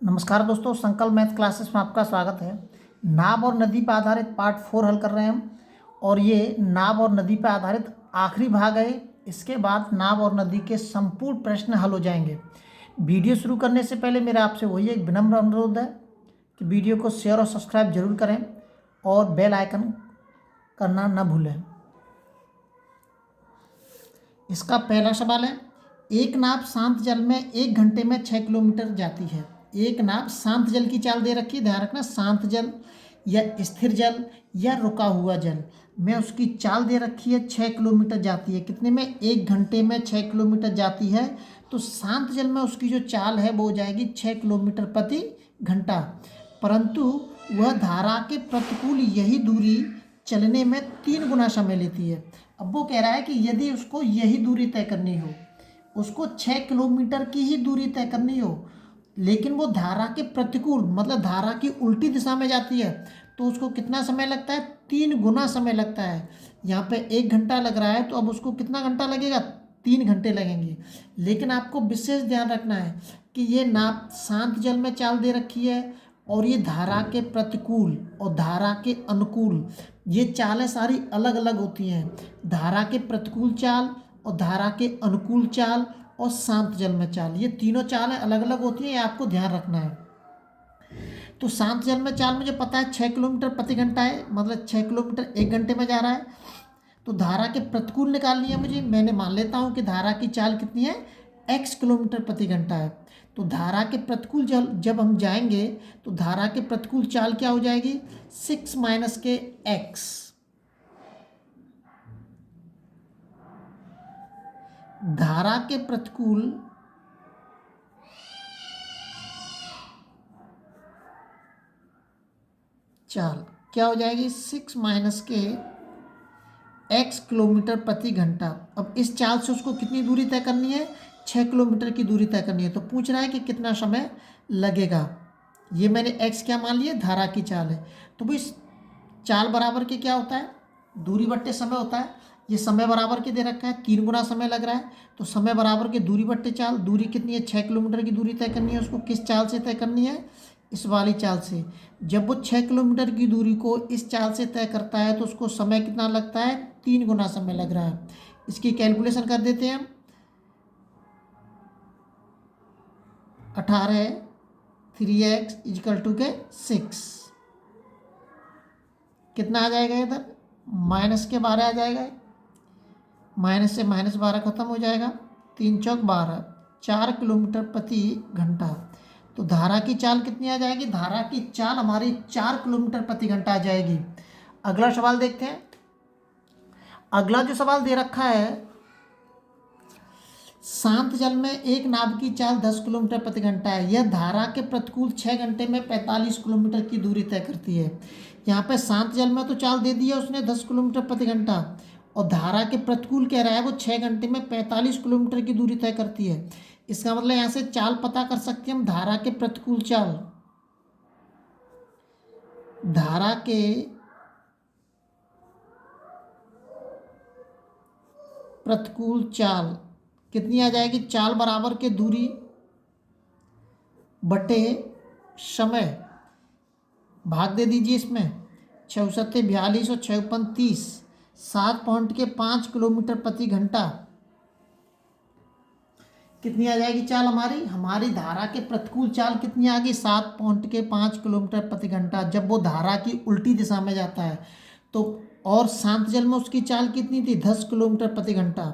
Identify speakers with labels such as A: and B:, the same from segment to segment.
A: नमस्कार दोस्तों, संकल्प मैथ क्लासेस में आपका स्वागत है। नाव और नदी पर आधारित पार्ट 4 हल कर रहे हैं हम। और ये नाव और नदी पर आधारित आखिरी भाग है। इसके बाद नाव और नदी के संपूर्ण प्रश्न हल हो जाएंगे। वीडियो शुरू करने से पहले मेरा आपसे वही एक विनम्र अनुरोध है कि वीडियो को शेयर और सब्सक्राइब जरूर करें और बेल आइकन करना न भूलें। इसका पहला सवाल है, एक नाव शांत जल में 1 घंटे में 6 किलोमीटर जाती है। एक नाव शांत जल की चाल दे रखी है, ध्यान रखना, शांत जल या स्थिर जल या रुका हुआ जल में उसकी चाल दे रखी है 6 किलोमीटर जाती है। कितने में? 1 घंटे में 6 किलोमीटर जाती है। तो शांत जल में उसकी जो चाल है वो हो जाएगी 6 किलोमीटर प्रति घंटा। परंतु वह धारा के प्रतिकूल यही दूरी चलने में 3 गुना समय लेती है। अब वो कह रहा है कि यदि उसको यही दूरी तय करनी हो, उसको 6 किलोमीटर की ही दूरी तय करनी हो, लेकिन वो धारा के प्रतिकूल मतलब धारा की उल्टी दिशा में जाती है, तो उसको कितना समय लगता है? 3 गुना समय लगता है। यहाँ पे 1 घंटा लग रहा है, तो अब उसको कितना घंटा लगेगा? 3 घंटे लगेंगे। लेकिन आपको विशेष ध्यान रखना है कि ये नाव शांत जल में चाल दे रखी है और ये धारा के प्रतिकूल और धारा के अनुकूल, ये चालें सारी अलग अलग होती हैं। धारा के प्रतिकूल चाल और धारा के अनुकूल चाल और शांत जल में चाल, ये तीनों चालें अलग अलग होती हैं, ये आपको ध्यान रखना है। तो शांत जल में चाल मुझे पता है 6 किलोमीटर प्रति घंटा है, मतलब 6 किलोमीटर 1 घंटे में जा रहा है। तो धारा के प्रतिकूल निकालनी है मुझे। मैंने मान लेता हूँ कि धारा की चाल कितनी है? x किलोमीटर प्रति घंटा है। तो धारा के प्रतिकूल जब हम जाएंगे तो धारा के प्रतिकूल चाल क्या हो जाएगी? 6 माइनस के x। धारा के प्रतिकूल चाल क्या हो जाएगी? 6 माइनस के x किलोमीटर प्रति घंटा। अब इस चाल से उसको कितनी दूरी तय करनी है? 6 किलोमीटर की दूरी तय करनी है। तो पूछ रहा है कि कितना समय लगेगा। ये मैंने x क्या मान लिया? धारा की चाल है। तो भाई चाल बराबर के क्या होता है? दूरी बट्टे समय होता है। ये समय बराबर के दे रखा है, 3 गुना समय लग रहा है। तो समय बराबर के दूरी बट्टे चाल। दूरी कितनी है? 6 किलोमीटर की दूरी तय करनी है। उसको किस चाल से तय करनी है? इस वाली चाल से। जब वो 6 किलोमीटर की दूरी को इस चाल से तय करता है तो उसको समय कितना लगता है? 3 गुना समय लग रहा है। इसकी कैलकुलेशन कर देते हैं हम। 18 3x इजकल टू के 6, कितना आ जाएगा? इधर माइनस के 12 आ जाएगा। माइनस से -12 खत्म हो जाएगा। 3 चौक 12, 4 किलोमीटर प्रति घंटा। तो धारा की चाल कितनी आ जाएगी? धारा की चाल हमारी 4 किलोमीटर प्रति घंटा आ जाएगी। अगला सवाल देखते हैं। अगला जो सवाल दे रखा है, शांत जल में एक नाव की चाल 10 किलोमीटर प्रति घंटा है। यह धारा के प्रतिकूल 6 घंटे में 45 किलोमीटर की दूरी तय करती है। यहाँ पे शांत जल में तो चाल दे दी है उसने 10 किलोमीटर प्रति घंटा, और धारा के प्रतिकूल कह रहा है वो 6 घंटे में 45 किलोमीटर की दूरी तय करती है। इसका मतलब यहाँ से चाल पता कर सकते हैं हम, धारा के प्रतिकूल चाल। धारा के प्रतिकूल चाल कितनी आ जाएगी? चाल बराबर के दूरी बटे समय, भाग दे दीजिए इसमें। 6 सत्ते 42 और 6 पंच 30, 7.5 किलोमीटर प्रति घंटा। कितनी आ जाएगी चाल हमारी? हमारी धारा के प्रतिकूल चाल कितनी आ गई? 7.5 किलोमीटर प्रति घंटा, जब वो धारा की उल्टी दिशा में जाता है। तो और शांत जल में उसकी चाल कितनी थी? 10 किलोमीटर प्रति घंटा।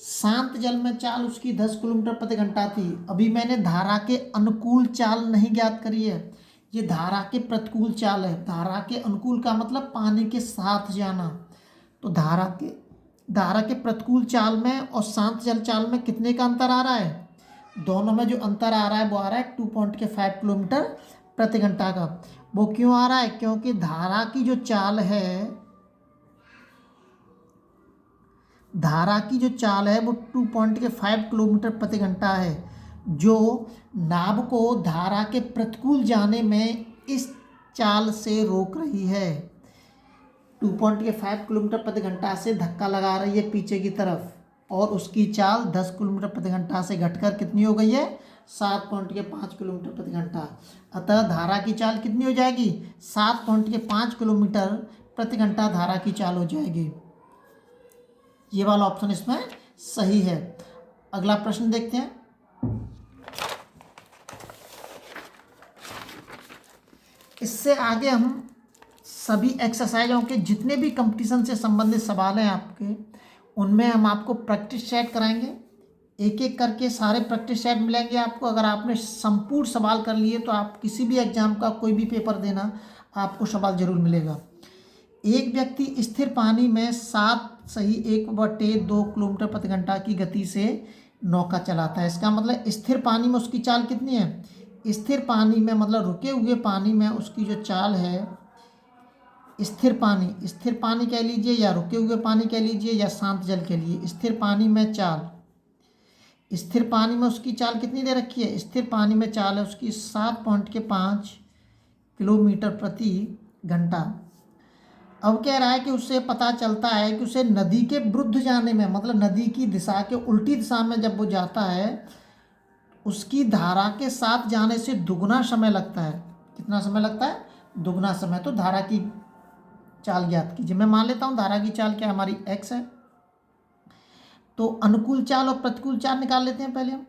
A: शांत जल में चाल उसकी 10 किलोमीटर प्रति घंटा थी। अभी मैंने धारा के अनुकूल चाल नहीं ज्ञात करी है, ये धारा के प्रतिकूल चाल है। धारा के अनुकूल का मतलब पानी के साथ जाना। तो धारा के प्रतिकूल चाल में और शांत जल चाल में कितने का अंतर आ रहा है? दोनों में जो अंतर आ रहा है वो आ रहा है 2.5 किलोमीटर प्रति घंटा का। वो क्यों आ रहा है? क्योंकि धारा की जो चाल है, धारा की जो चाल है वो 2.5 किलोमीटर प्रति घंटा है, जो नाव को धारा के प्रतिकूल जाने में इस चाल से रोक रही है। 2.5 किलोमीटर प्रति घंटा से धक्का लगा रही है पीछे की तरफ और उसकी चाल 10 किलोमीटर प्रति घंटा से घटकर कितनी हो गई है? 7.5 किलोमीटर प्रति घंटा। अतः धारा की चाल कितनी हो जाएगी? 7.5 किलोमीटर प्रति घंटा धारा की चाल हो जाएगी। ये वाला ऑप्शन इसमें सही है। अगला प्रश्न देखते हैं। इससे आगे हम सभी एक्सरसाइजों के जितने भी कंपटीशन से संबंधित सवाल हैं आपके, उनमें हम आपको प्रैक्टिस सेट कराएंगे। एक एक करके सारे प्रैक्टिस सेट मिलेंगे आपको। अगर आपने संपूर्ण सवाल कर लिए तो आप किसी भी एग्जाम का कोई भी पेपर देना, आपको सवाल जरूर मिलेगा। एक व्यक्ति स्थिर पानी में 7.1/2 किलोमीटर प्रति घंटा की गति से नौका चलाता है। इसका मतलब स्थिर पानी में उसकी चाल कितनी है? स्थिर पानी में मतलब रुके हुए पानी में उसकी जो चाल है, स्थिर पानी कह लीजिए या रुके हुए पानी कह लीजिए या शांत जल के लिए, स्थिर पानी में चाल, स्थिर पानी में उसकी चाल कितनी दे रखी है? स्थिर पानी में चाल है उसकी 7.5 किलोमीटर प्रति घंटा। अब कह रहा है कि उससे पता चलता है कि उसे नदी के विरुद्ध जाने में, मतलब नदी की दिशा के उल्टी दिशा में जब वो जाता है, उसकी धारा के साथ जाने से दुगना समय लगता है। कितना समय लगता है? दुगना समय। तो धारा की चाल ज्ञात कीजिए। मैं मान लेता हूँ धारा की चाल क्या हमारी x है। तो अनुकूल चाल और प्रतिकूल चाल निकाल लेते हैं पहले हम।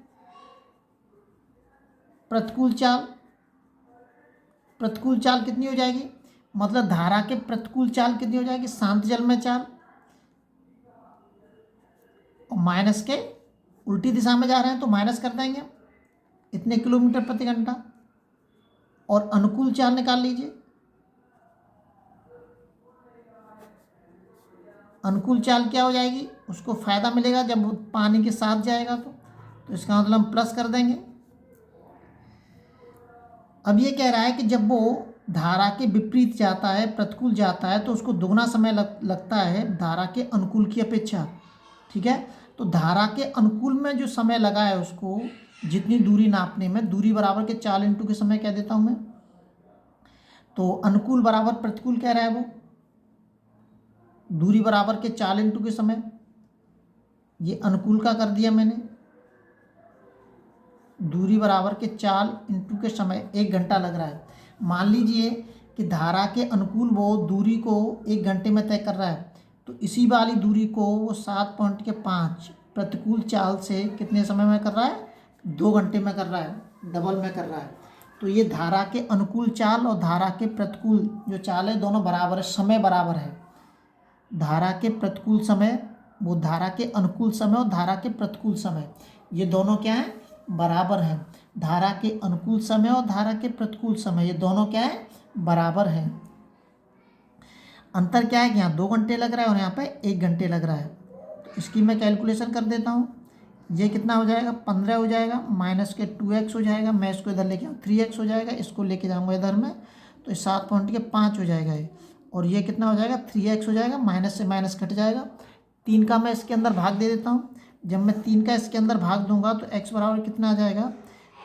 A: प्रतिकूल चाल कितनी हो जाएगी? मतलब धारा के प्रतिकूल चाल कितनी हो जाएगी? शांत जल में चाल, और माइनस के उल्टी दिशा में जा रहे हैं तो माइनस कर देंगे इतने किलोमीटर प्रति घंटा। और अनुकूल चाल निकाल लीजिए। अनुकूल चाल क्या हो जाएगी? उसको फायदा मिलेगा जब वो पानी के साथ जाएगा तो इसका मतलब हम प्लस कर देंगे। अब ये कह रहा है कि जब वो धारा के विपरीत जाता है, प्रतिकूल जाता है, तो उसको दुगना समय लगता है धारा के अनुकूल की अपेक्षा। ठीक है, तो धारा के अनुकूल में जो समय लगा है उसको जितनी दूरी नापने में, दूरी बराबर के 4 इंटू के समय कह देता हूँ मैं। तो अनुकूल बराबर प्रतिकूल कह रहा है वो, दूरी बराबर के 4 इंटू के समय, ये अनुकूल का कर दिया मैंने। दूरी बराबर के 4 इंटू के समय 1 घंटा लग रहा है। मान लीजिए कि धारा के अनुकूल वो दूरी को 1 घंटे में तय कर रहा है, तो इसी वाली दूरी को वो 7.5 प्रतिकूल चाल से कितने समय में कर रहा है? 2 घंटे में कर रहा है, डबल में कर रहा है। तो ये धारा के अनुकूल चाल और धारा के प्रतिकूल जो चाल है दोनों बराबर है, समय बराबर है। धारा के प्रतिकूल समय, वो धारा के अनुकूल समय और धारा के प्रतिकूल समय, ये दोनों क्या है? बराबर हैं। धारा के अनुकूल समय और धारा के प्रतिकूल समय ये दोनों क्या है? बराबर हैं। अंतर क्या है कि यहाँ 2 घंटे लग रहा है और यहाँ पे 1 घंटे लग रहा है। तो इसकी मैं कैलकुलेशन कर देता हूँ। ये कितना हो जाएगा? 15 हो जाएगा, माइनस के 2x हो जाएगा। मैं इसको इधर लेके आऊँ 3x हो जाएगा, इसको लेके जाऊँगा इधर में तो 7.5 हो जाएगा ये। और ये कितना हो जाएगा? 3x हो जाएगा, माइनस से माइनस कट जाएगा। 3 का मैं इसके अंदर भाग दे देता हूँ। जब मैं 3 का इसके अंदर भाग दूंगा तो x बराबर कितना आ जाएगा?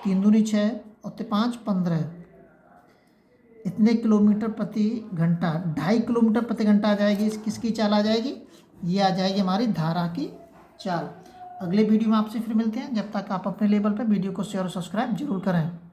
A: 3 दूनी 6 और 5 15, इतने किलोमीटर प्रति घंटा, 2.5 किलोमीटर प्रति घंटा आ जाएगी। किसकी चाल आ जाएगी? ये आ जाएगी हमारी धारा की चाल। अगले वीडियो में आपसे फिर मिलते हैं। जब तक आप अपने लेवल पे वीडियो को शेयर और सब्सक्राइब जरूर करें।